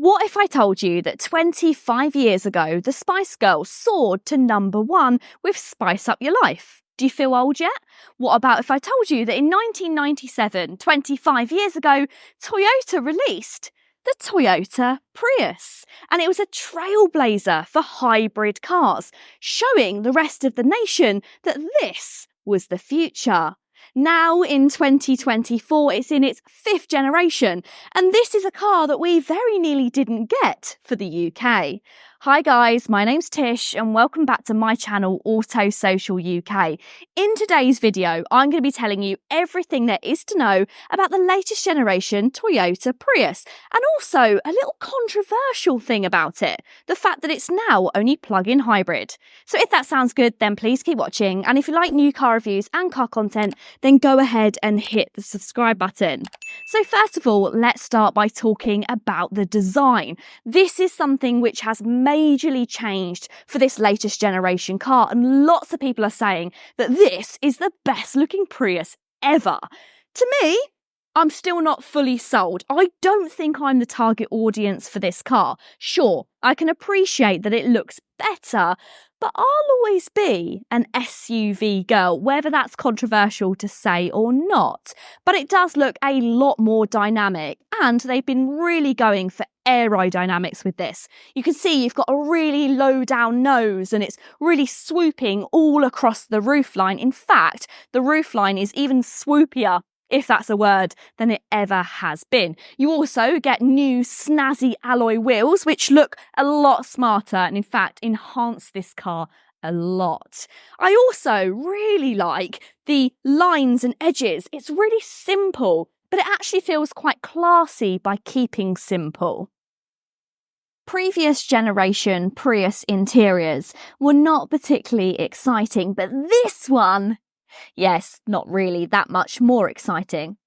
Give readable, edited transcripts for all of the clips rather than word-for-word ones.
What if I told you that 25 years ago, the Spice Girls soared to #1 with Spice Up Your Life? Do you feel old yet? What about if I told you that in 1997, 25 years ago, Toyota released the Toyota Prius? And it was a trailblazer for hybrid cars, showing the rest of the nation that this was the future. Now in 2024, it's in its 5th generation, and this is a car that we very nearly didn't get for the UK. Hi guys, my name's Tish and welcome back to my channel Auto Social UK. In today's video, I'm going to be telling you everything there is to know about the latest generation Toyota Prius, and also a little controversial thing about it, the fact that it's now only plug-in hybrid. So if that sounds good, then please keep watching, and if you like new car reviews and car content, then go ahead and hit the subscribe button. So first of all, let's start by talking about the design. This is something which has majorly changed for this latest generation car, and lots of people are saying that this is the best looking Prius ever. To me, I'm still not fully sold. I don't think I'm the target audience for this car. Sure, I can appreciate that it looks better, but I'll always be an SUV girl, whether that's controversial to say or not. But it does look a lot more dynamic, and they've been really going for aerodynamics with this. You can see you've got a really low down nose and it's really swooping all across the roofline. In fact, the roofline is even swoopier, if that's a word, than it ever has been. You also get new snazzy alloy wheels, which look a lot smarter and in fact enhance this car a lot. I also really like the lines and edges. It's really simple, but it actually feels quite classy by keeping simple. Previous generation Prius interiors were not particularly exciting, but this one, yes, not really that much more exciting.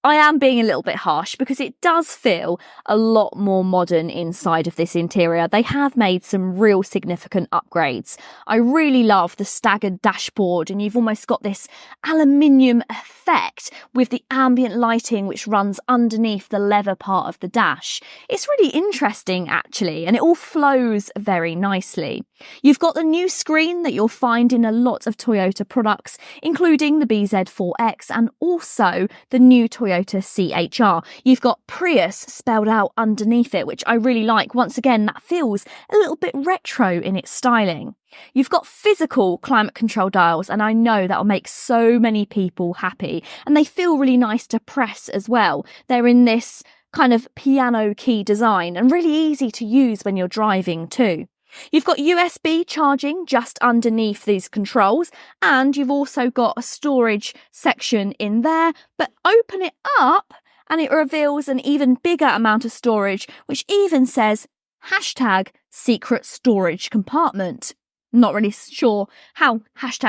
I am being a little bit harsh because it does feel a lot more modern inside of this interior. They have made some real significant upgrades. I really love the staggered dashboard, and you've almost got this aluminium effect with the ambient lighting which runs underneath the leather part of the dash. It's really interesting actually, and it all flows very nicely. You've got the new screen that you'll find in a lot of Toyota products, including the BZ4X and also the new Toyota CHR. You've got Prius spelled out underneath it, which I really like. Once again, that feels a little bit retro in its styling. You've got physical climate control dials, and I know that'll make so many people happy, and they feel really nice to press as well. They're in this kind of piano key design and really easy to use when you're driving too. You've got USB charging just underneath these controls, and you've also got a storage section in there, but open it up and it reveals an even bigger amount of storage, which even says #secret storage compartment. Not really sure how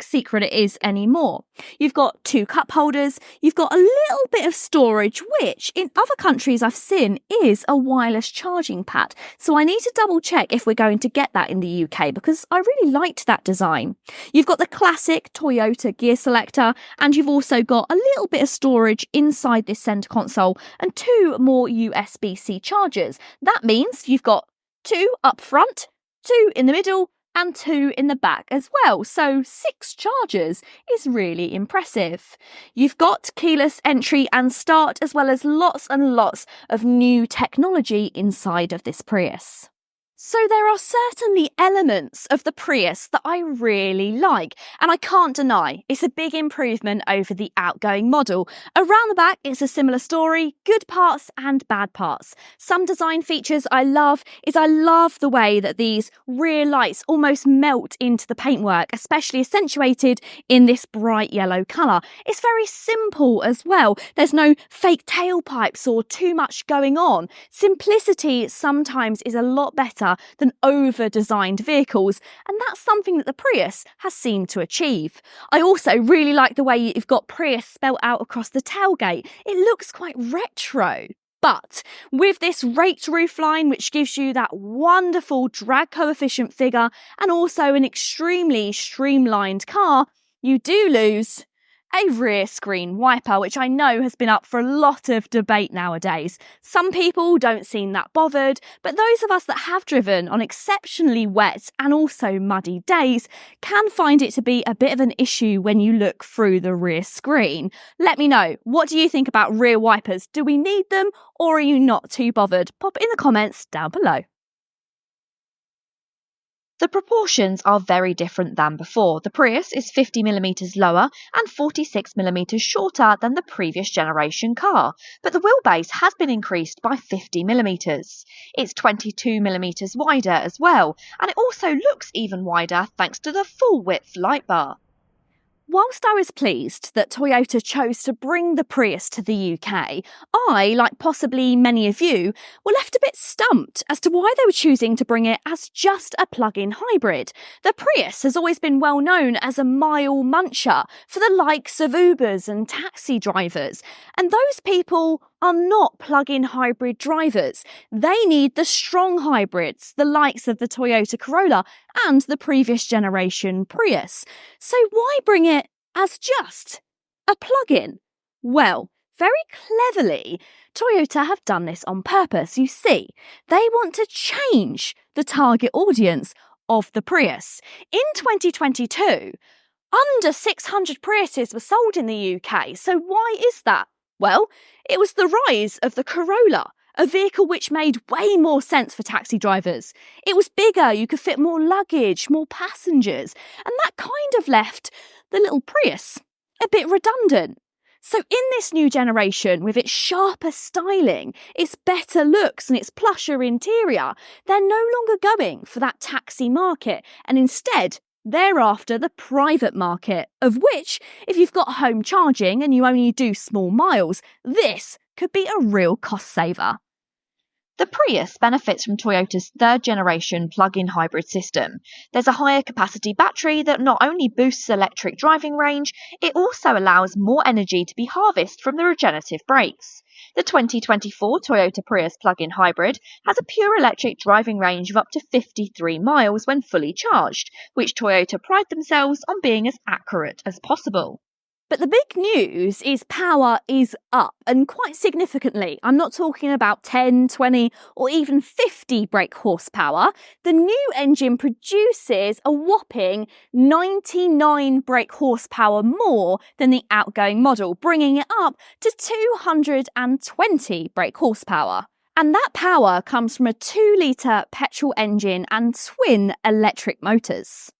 #secret it is anymore. You've got 2 cup holders. You've got a little bit of storage, which in other countries I've seen is a wireless charging pad. So I need to double check if we're going to get that in the UK because I really liked that design. You've got the classic Toyota gear selector, and you've also got a little bit of storage inside this center console and 2 more USB-C chargers. That means you've got 2 up front, 2 in the middle, and 2 in the back as well. So 6 chargers is really impressive. You've got keyless entry and start, as well as lots and lots of new technology inside of this Prius. So there are certainly elements of the Prius that I really like, and I can't deny it's a big improvement over the outgoing model. Around the back, it's a similar story, good parts and bad parts. Some design features I love the way that these rear lights almost melt into the paintwork, especially accentuated in this bright yellow colour. It's very simple as well. There's no fake tailpipes or too much going on. Simplicity sometimes is a lot better than over-designed vehicles, and that's something that the Prius has seemed to achieve. I also really like the way you've got Prius spelled out across the tailgate. It looks quite retro. But with this raked roofline, which gives you that wonderful drag coefficient figure and also an extremely streamlined car, you do lose A rear screen wiper, which I know has been up for a lot of debate nowadays. Some people don't seem that bothered, but those of us that have driven on exceptionally wet and also muddy days can find it to be a bit of an issue when you look through the rear screen. Let me know, what do you think about rear wipers? Do we need them, or are you not too bothered? Pop it in the comments down below. The proportions are very different than before. The Prius is 50mm lower and 46mm shorter than the previous generation car, but the wheelbase has been increased by 50mm. It's 22mm wider as well, and it also looks even wider thanks to the full-width light bar. Whilst I was pleased that Toyota chose to bring the Prius to the UK, I, like possibly many of you, were left a bit stumped as to why they were choosing to bring it as just a plug-in hybrid. The Prius has always been well known as a mile muncher for the likes of Ubers and taxi drivers, and those people are not plug-in hybrid drivers. They need the strong hybrids, the likes of the Toyota Corolla and the previous generation Prius. So why bring it as just a plug-in? Well, very cleverly, Toyota have done this on purpose. You see, they want to change the target audience of the Prius. In 2022, under 600 Priuses were sold in the UK. So why is that? Well, it was the rise of the Corolla, a vehicle which made way more sense for taxi drivers. It was bigger, you could fit more luggage, more passengers, and that kind of left the little Prius a bit redundant. So in this new generation, with its sharper styling, its better looks and its plusher interior, they're no longer going for that taxi market, and instead they're after the private market, of which, if you've got home charging and you only do small miles, this could be a real cost saver. The Prius benefits from Toyota's third-generation plug-in hybrid system. There's a higher capacity battery that not only boosts electric driving range, it also allows more energy to be harvested from the regenerative brakes. The 2024 Toyota Prius plug-in hybrid has a pure electric driving range of up to 53 miles when fully charged, which Toyota pride themselves on being as accurate as possible. But the big news is power is up, and quite significantly. I'm not talking about 10, 20 or even 50 brake horsepower. The new engine produces a whopping 99 brake horsepower more than the outgoing model, bringing it up to 220 brake horsepower. And that power comes from a 2-litre petrol engine and twin electric motors.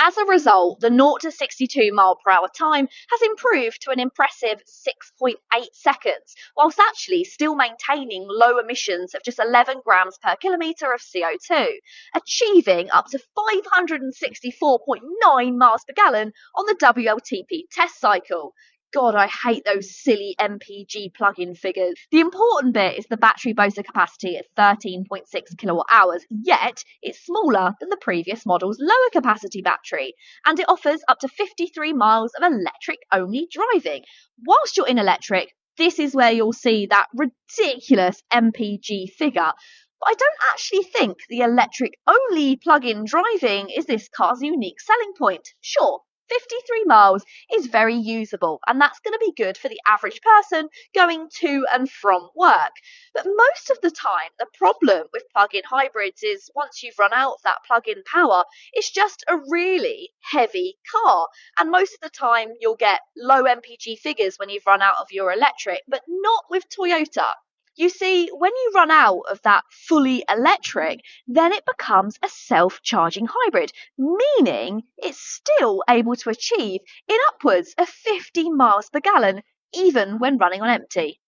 As a result, the 0 to 62 mph time has improved to an impressive 6.8 seconds, whilst actually still maintaining low emissions of just 11 grams per kilometre of CO2, achieving up to 564.9 miles per gallon on the WLTP test cycle. God, I hate those silly MPG plug-in figures. The important bit is the battery boasts a capacity at 13.6 kilowatt hours, yet it's smaller than the previous model's lower capacity battery, and it offers up to 53 miles of electric-only driving. Whilst you're in electric, this is where you'll see that ridiculous MPG figure. But I don't actually think the electric-only plug-in driving is this car's unique selling point. Sure, 53 miles is very usable, and that's going to be good for the average person going to and from work. But most of the time, the problem with plug-in hybrids is once you've run out of that plug-in power, it's just a really heavy car. And most of the time, you'll get low MPG figures when you've run out of your electric, but not with Toyota. You see, when you run out of that fully electric, then it becomes a self-charging hybrid, meaning it's still able to achieve in upwards of 50 miles per gallon, even when running on empty.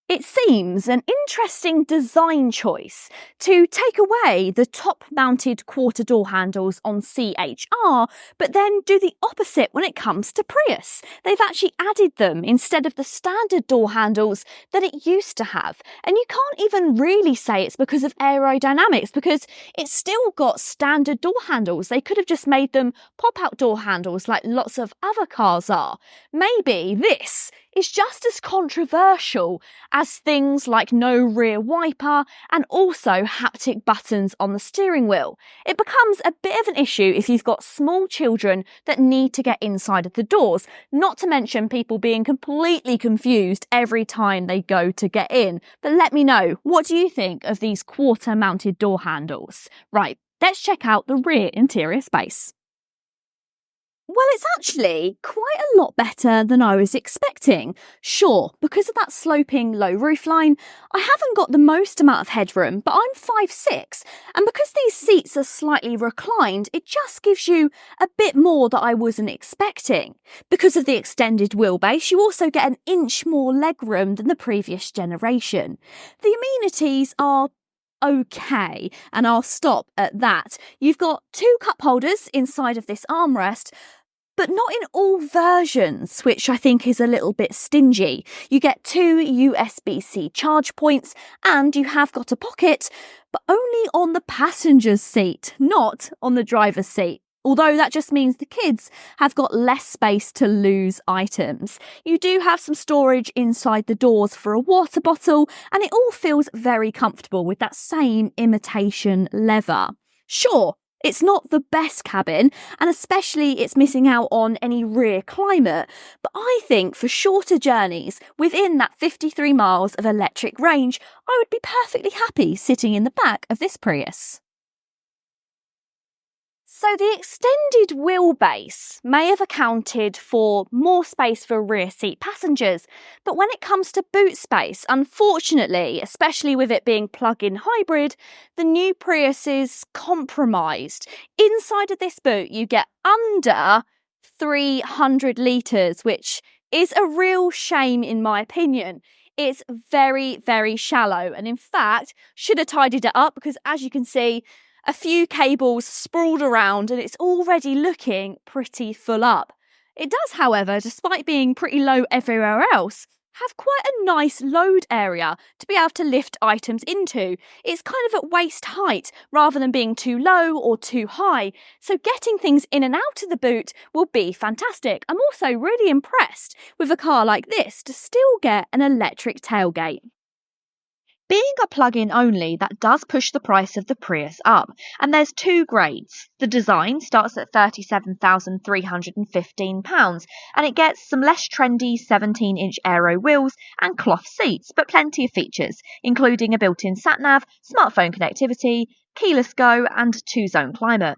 It seems an interesting design choice to take away the top-mounted quarter door handles on CHR, but then do the opposite when it comes to Prius. They've actually added them instead of the standard door handles that it used to have. And you can't even really say it's because of aerodynamics, because it's still got standard door handles. They could have just made them pop-out door handles like lots of other cars are. Maybe this is just as controversial as things like no rear wiper and also haptic buttons on the steering wheel. It becomes a bit of an issue if you've got small children that need to get inside of the doors, not to mention people being completely confused every time they go to get in. But let me know, what do you think of these quarter-mounted door handles? Right, let's check out the rear interior space. Well, it's actually quite a lot better than I was expecting. Sure, because of that sloping low roofline, I haven't got the most amount of headroom, but I'm 5'6", and because these seats are slightly reclined, it just gives you a bit more that I wasn't expecting. Because of the extended wheelbase, you also get an inch more legroom than the previous generation. The amenities are okay, and I'll stop at that. You've got 2 cup holders inside of this armrest, but not in all versions, which I think is a little bit stingy. You get 2 USB-C charge points, and you have got a pocket, but only on the passenger's seat, not on the driver's seat. Although that just means the kids have got less space to lose items. You do have some storage inside the doors for a water bottle, and it all feels very comfortable with that same imitation leather. Sure, it's not the best cabin, and especially it's missing out on any rear climate, but I think for shorter journeys, within that 53 miles of electric range, I would be perfectly happy sitting in the back of this Prius. So the extended wheelbase may have accounted for more space for rear seat passengers, but when it comes to boot space, unfortunately, especially with it being plug-in hybrid, the new Prius is compromised. Inside of this boot, you get under 300 litres, which is a real shame in my opinion. It's very, very shallow, and in fact, should have tidied it up because as you can see, a few cables sprawled around and it's already looking pretty full up. It does, however, despite being pretty low everywhere else, have quite a nice load area to be able to lift items into. It's kind of at waist height rather than being too low or too high, so getting things in and out of the boot will be fantastic. I'm also really impressed with a car like this to still get an electric tailgate. Being a plug-in only, that does push the price of the Prius up, and there's 2 grades. The design starts at £37,315, and it gets some less trendy 17-inch aero wheels and cloth seats, but plenty of features, including a built-in sat-nav, smartphone connectivity, keyless go, and 2-zone climate.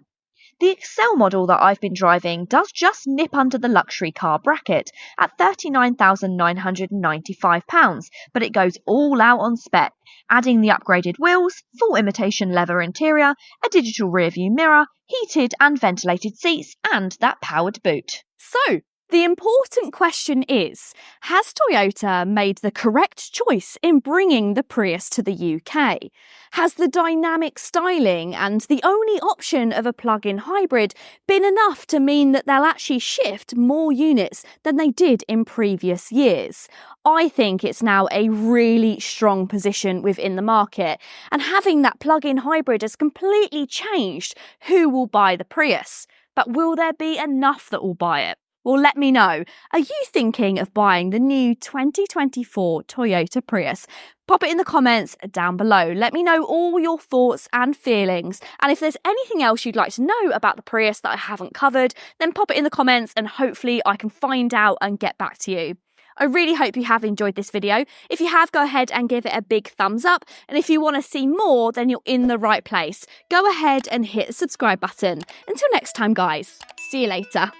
The Excel model that I've been driving does just nip under the luxury car bracket at £39,995, but it goes all out on spec, adding the upgraded wheels, full imitation leather interior, a digital rearview mirror, heated and ventilated seats, and that powered boot. So, the important question is, has Toyota made the correct choice in bringing the Prius to the UK? Has the dynamic styling and the only option of a plug-in hybrid been enough to mean that they'll actually shift more units than they did in previous years? I think it's now a really strong position within the market, and having that plug-in hybrid has completely changed who will buy the Prius. But will there be enough that will buy it? Well, let me know. Are you thinking of buying the new 2024 Toyota Prius? Pop it in the comments down below. Let me know all your thoughts and feelings. And if there's anything else you'd like to know about the Prius that I haven't covered, then pop it in the comments and hopefully I can find out and get back to you. I really hope you have enjoyed this video. If you have, go ahead and give it a big thumbs up. And if you want to see more, then you're in the right place. Go ahead and hit the subscribe button. Until next time, guys. See you later.